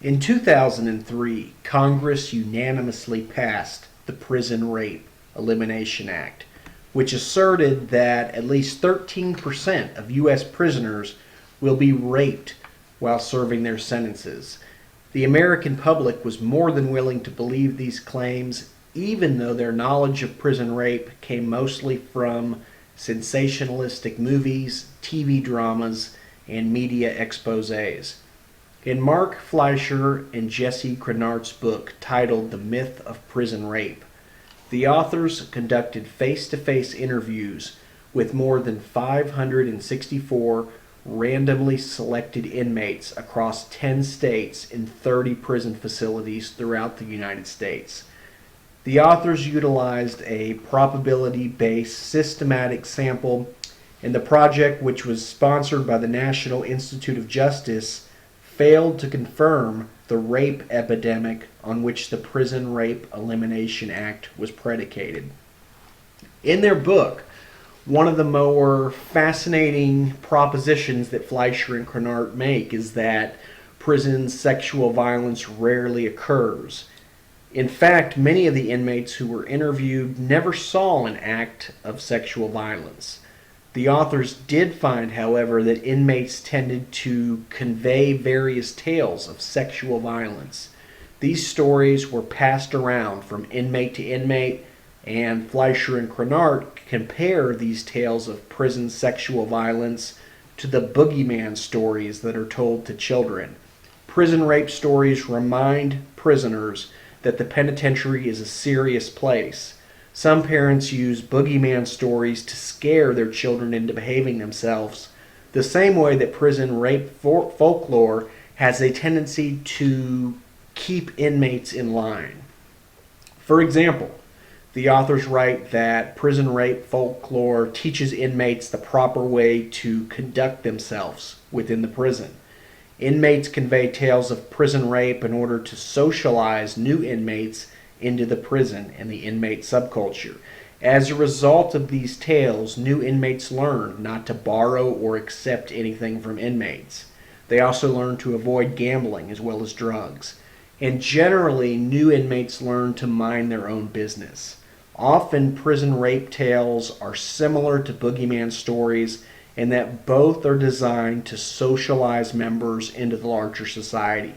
In 2003, Congress unanimously passed the Prison Rape Elimination Act, which asserted that at least 13% of U.S. prisoners will be raped while serving their sentences. The American public was more than willing to believe these claims, even though their knowledge of prison rape came mostly from sensationalistic movies, TV dramas, and media exposés. In Mark Fleischer and Jessie Krienert's book titled The Myth of Prison Rape, the authors conducted face-to-face interviews with more than 564 randomly selected inmates across 10 states in 30 prison facilities throughout the United States. The authors utilized a probability-based systematic sample, and the project, which was sponsored by the National Institute of Justice, failed to confirm the rape epidemic on which the Prison Rape Elimination Act was predicated. In their book, one of the more fascinating propositions that Fleischer and Krienert make is that prison sexual violence rarely occurs. In fact, many of the inmates who were interviewed never saw an act of sexual violence. The authors did find, however, that inmates tended to convey various tales of sexual violence. These stories were passed around from inmate to inmate, and Fleischer and Krienert compare these tales of prison sexual violence to the boogeyman stories that are told to children. Prison rape stories remind prisoners that the penitentiary is a serious place. Some parents use boogeyman stories to scare their children into behaving themselves, the same way that prison rape folklore has a tendency to keep inmates in line. For example, the authors write that prison rape folklore teaches inmates the proper way to conduct themselves within the prison. Inmates convey tales of prison rape in order to socialize new inmates into the prison and the inmate subculture. As a result of these tales, new inmates learn not to borrow or accept anything from inmates. They also learn to avoid gambling as well as drugs. And generally, new inmates learn to mind their own business. Often, prison rape tales are similar to boogeyman stories in that both are designed to socialize members into the larger society.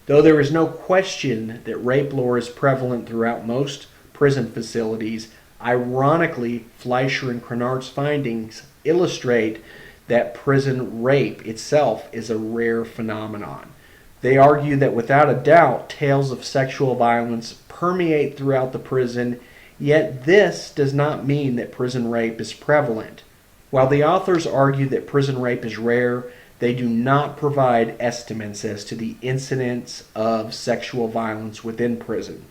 Though there is no question that rape lore is prevalent throughout most prison facilities, ironically, Fleischer and Krienert's findings illustrate that prison rape itself is a rare phenomenon. They argue that without a doubt, tales of sexual violence permeate throughout the prison, yet this does not mean that prison rape is prevalent. While the authors argue that prison rape is rare, they do not provide estimates as to the incidence of sexual violence within prison.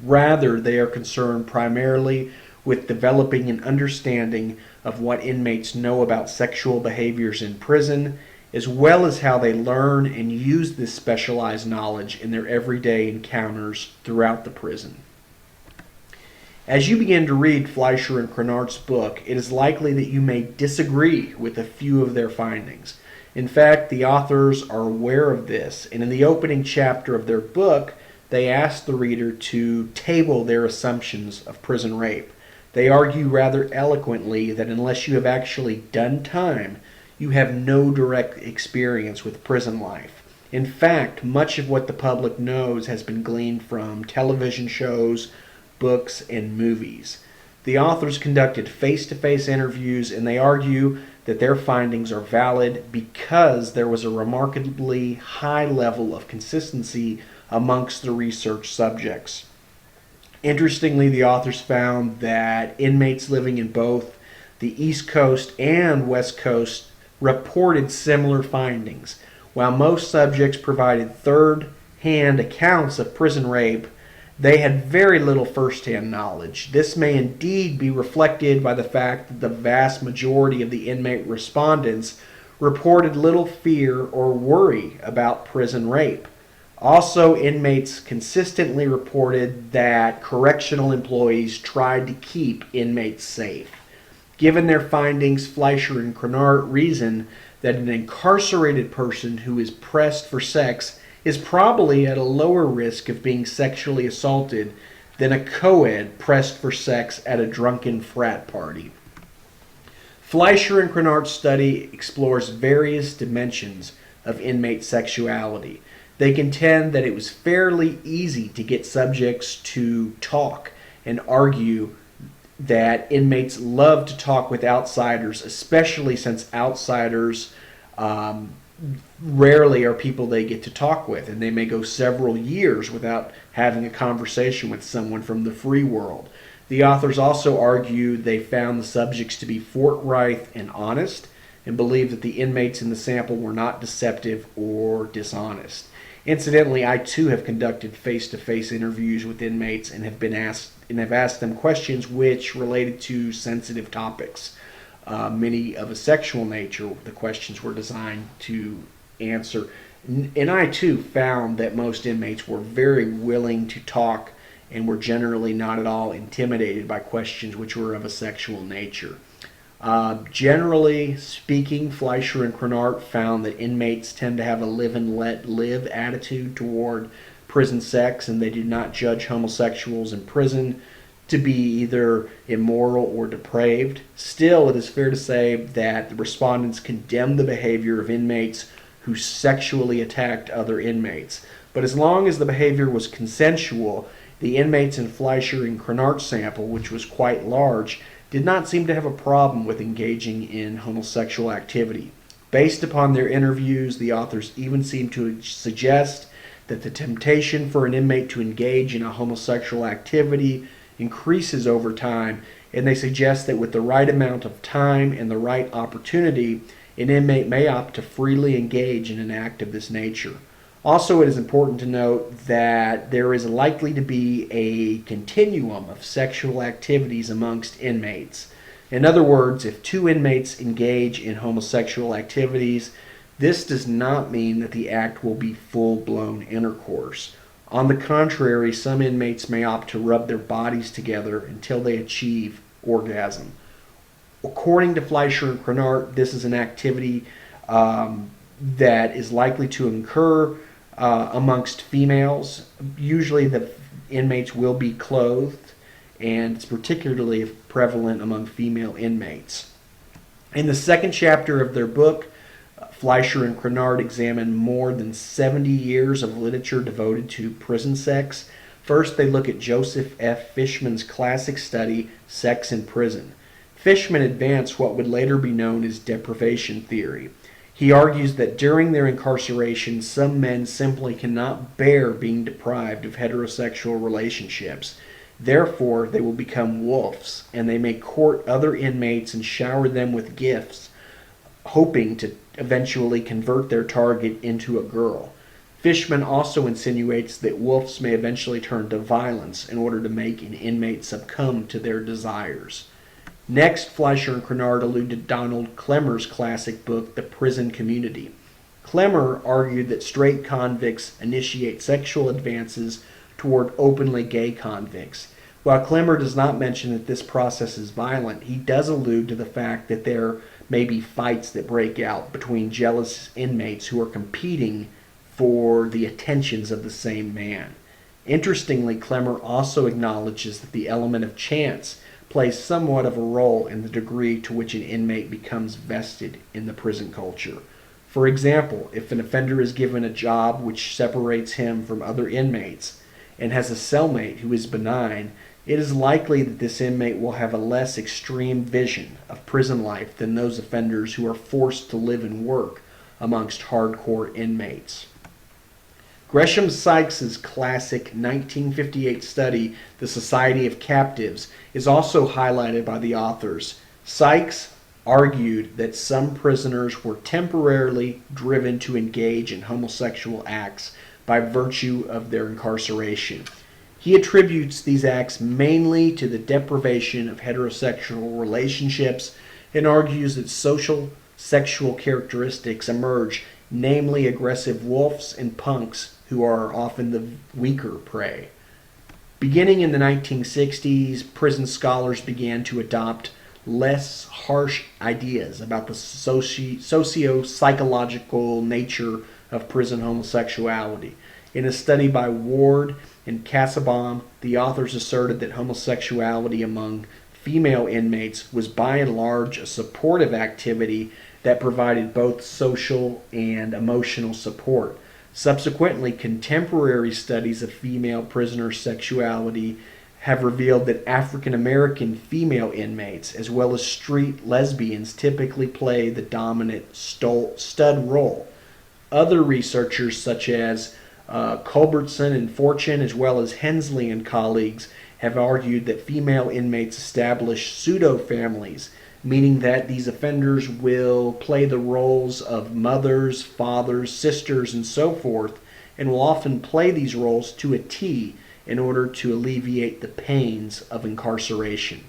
Rather, they are concerned primarily with developing an understanding of what inmates know about sexual behaviors in prison, as well as how they learn and use this specialized knowledge in their everyday encounters throughout the prison. As you begin to read Fleischer and Krienert's book, it is likely that you may disagree with a few of their findings. In fact, the authors are aware of this, and in the opening chapter of their book, they ask the reader to table their assumptions of prison rape. They argue rather eloquently that unless you have actually done time, you have no direct experience with prison life. In fact, much of what the public knows has been gleaned from television shows, books, and movies. The authors conducted face-to-face interviews, and they argue that their findings are valid because there was a remarkably high level of consistency amongst the research subjects. Interestingly, the authors found that inmates living in both the East Coast and West Coast reported similar findings. While most subjects provided third-hand accounts of prison rape, they had very little first-hand knowledge. This may indeed be reflected by the fact that the vast majority of the inmate respondents reported little fear or worry about prison rape. Also, inmates consistently reported that correctional employees tried to keep inmates safe. Given their findings, Fleischer and Krienert reason that an incarcerated person who is pressed for sex is probably at a lower risk of being sexually assaulted than a co-ed pressed for sex at a drunken frat party. Fleisher and Krienert's study explores various dimensions of inmate sexuality. They contend that it was fairly easy to get subjects to talk and argue that inmates love to talk with outsiders, especially since outsiders rarely are people they get to talk with, and they may go several years without having a conversation with someone from the free world. The authors also argue they found the subjects to be forthright and honest, and believe that the inmates in the sample were not deceptive or dishonest. Incidentally, I too have conducted face-to-face interviews with inmates and have asked them questions which related to sensitive topics. Many of a sexual nature, the questions were designed to answer. And I too found that most inmates were very willing to talk and were generally not at all intimidated by questions which were of a sexual nature. Generally speaking, Fleischer and Krienert found that inmates tend to have a live and let live attitude toward prison sex, and they do not judge homosexuals in prison to be either immoral or depraved. Still, it is fair to say that the respondents condemned the behavior of inmates who sexually attacked other inmates. But as long as the behavior was consensual, the inmates in Fleischer and Krienert's sample, which was quite large, did not seem to have a problem with engaging in homosexual activity. Based upon their interviews, the authors even seem to suggest that the temptation for an inmate to engage in a homosexual activity increases over time, and they suggest that with the right amount of time and the right opportunity, an inmate may opt to freely engage in an act of this nature. Also, it is important to note that there is likely to be a continuum of sexual activities amongst inmates. In other words, if two inmates engage in homosexual activities, this does not mean that the act will be full-blown intercourse. On the contrary, some inmates may opt to rub their bodies together until they achieve orgasm. According to Fleischer and Krienert, this is an activity that is likely to occur amongst females. Usually the inmates will be clothed, and it's particularly prevalent among female inmates. In the second chapter of their book, Fleischer and Krienert examine more than 70 years of literature devoted to prison sex. First, they look at Joseph F. Fishman's classic study, Sex in Prison. Fishman advanced what would later be known as deprivation theory. He argues that during their incarceration, some men simply cannot bear being deprived of heterosexual relationships. Therefore, they will become wolves, and they may court other inmates and shower them with gifts, hoping to eventually convert their target into a girl. Fishman also insinuates that wolves may eventually turn to violence in order to make an inmate succumb to their desires. Next, Fleischer and Krienert allude to Donald Clemmer's classic book, The Prison Community. Clemmer argued that straight convicts initiate sexual advances toward openly gay convicts. While Clemmer does not mention that this process is violent, he does allude to the fact that there may be fights that break out between jealous inmates who are competing for the attentions of the same man. Interestingly, Clemmer also acknowledges that the element of chance plays somewhat of a role in the degree to which an inmate becomes vested in the prison culture. For example, if an offender is given a job which separates him from other inmates and has a cellmate who is benign, it is likely that this inmate will have a less extreme vision of prison life than those offenders who are forced to live and work amongst hardcore inmates. Gresham Sykes' classic 1958 study, The Society of Captives, is also highlighted by the authors. Sykes argued that some prisoners were temporarily driven to engage in homosexual acts by virtue of their incarceration. He attributes these acts mainly to the deprivation of heterosexual relationships and argues that social sexual characteristics emerge, namely aggressive wolves and punks who are often the weaker prey. Beginning in the 1960s, prison scholars began to adopt less harsh ideas about the socio-psychological nature of prison homosexuality. In a study by Ward and Kassabaum, the authors asserted that homosexuality among female inmates was by and large a supportive activity that provided both social and emotional support. Subsequently, contemporary studies of female prisoners' sexuality have revealed that African American female inmates, as well as street lesbians, typically play the dominant stud role. Other researchers, such as Culbertson and Fortune, as well as Hensley and colleagues, have argued that female inmates establish pseudo-families, meaning that these offenders will play the roles of mothers, fathers, sisters, and so forth, and will often play these roles to a T in order to alleviate the pains of incarceration.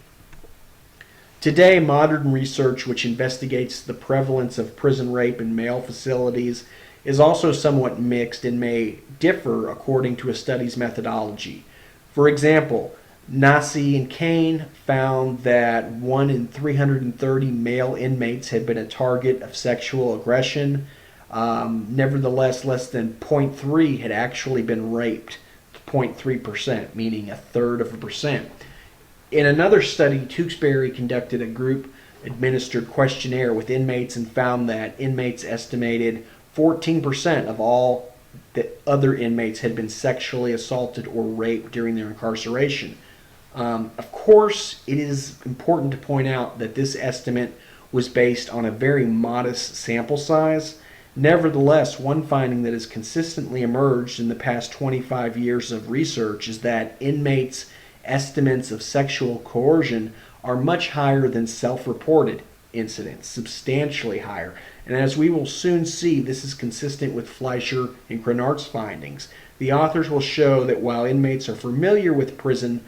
Today, modern research which investigates the prevalence of prison rape in male facilities is also somewhat mixed and may differ according to a study's methodology. For example, Nasi and Kane found that 1 in 330 male inmates had been a target of sexual aggression. Nevertheless, less than 0.3 had actually been raped, 0.3%, meaning 1/3%. In another study, Tewksbury conducted a group-administered questionnaire with inmates and found that inmates estimated 14% of all the other inmates had been sexually assaulted or raped during their incarceration. Of course, it is important to point out that this estimate was based on a very modest sample size. Nevertheless, one finding that has consistently emerged in the past 25 years of research is that inmates' estimates of sexual coercion are much higher than self-reported incidents, substantially higher. And as we will soon see, this is consistent with Fleisher and Krienert's findings. The authors will show that while inmates are familiar with prison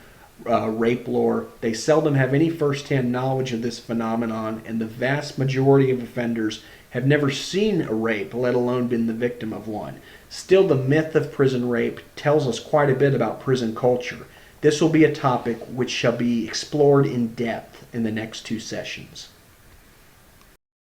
rape lore, they seldom have any first-hand knowledge of this phenomenon, and the vast majority of offenders have never seen a rape, let alone been the victim of one. Still, the myth of prison rape tells us quite a bit about prison culture. This will be a topic which shall be explored in depth in the next 2 sessions.